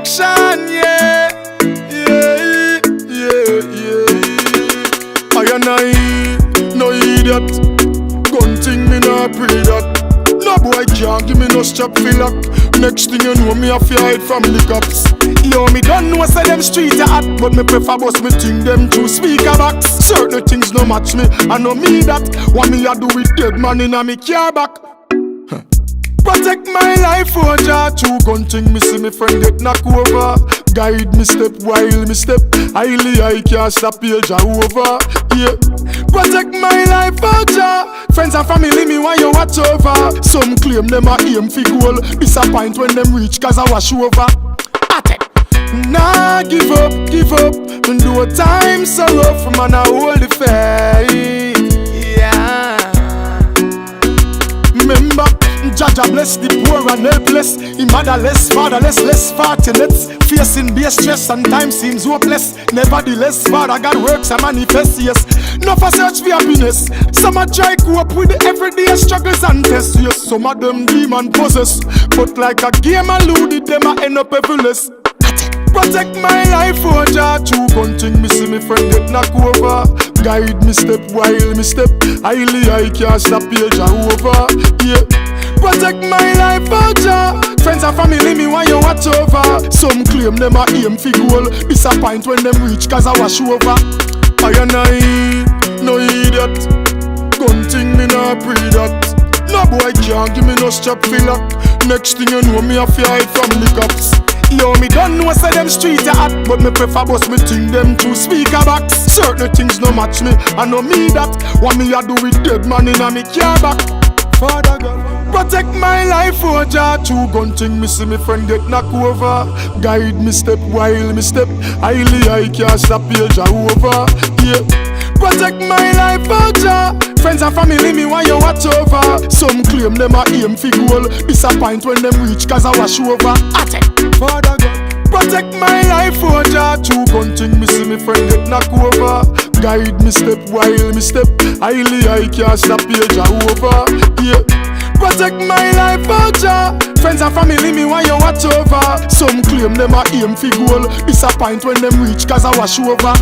protection, yeah. I and I, no idiot. Gun thing me nah pre that. No boy can't give me no strap fi lock. Next thing you know me a fi hide from the cops. Yo, me don't know say them streets are hot, but me prefer bust me thing them through speaker box. Certain things no match me, I know me that. What me a do with dead man inna me car back. Protect my life, oh Jah. True gun thing, me see me friend get knock over. Guide me step while me step. Highly I can't stop here, Jah over. Yeah. Protect my life, oh Jah. Friends and family, me want you watch over. Some claim them a aim fi goal. Disappoint when them reach, cause I wash over. Nah, give up. And do a time so rough, man, I hold the faith. Yeah. Remember, Jaja bless the poor and helpless. He motherless, fatherless, less fortunate. Facing base stress and time seems hopeless. Nevertheless, Father God works and manifests, yes. No for search for happiness. Some a try cope with the everyday struggles and tests, yes. Some of them demon possess, but like a game alluded, them a end up everless. Protect my life, oh Jah. True gun thing, me see me friend get knock over. Guide me step while me step. Highly I can't stop here, Jah over. Yeah. Protect my life, oh Jah. Friends and family, me want you watch over. Some claim them a aim fi goal. Disappoint when them reach, cause I wash over. I and I, no idiot. Gun thing, me nah pre that. No boy can't give me no strap fi lock. Next thing you know, me a fi hide from the cops. Yo, me don't know say them streets are hot, but me prefer bust me thing them through speaker box. Certain things no match me, I know me that. What me a do with dead man inna me car back. Father God, protect my life, oh Jah. True gun thing, me see me friend get knock over. Guide me step while me step. Highly I can't stop here, Jah over. Yeah. Protect my life, oh Jah. Friends and family, me want you watch over. Some claim them a aim fi goal. Disappoint when them reach, cause I wash over. Father God, protect my life, oh Jah. True gun thing, me see me friend get knock over. Guide me step while me step. Highly I can't stop here, Jah over. Yeah. Protect my life, oh Jah. Friends and family, me want you watch over. Some claim them a aim fi goal. Disappoint when them reach, cause I wash over.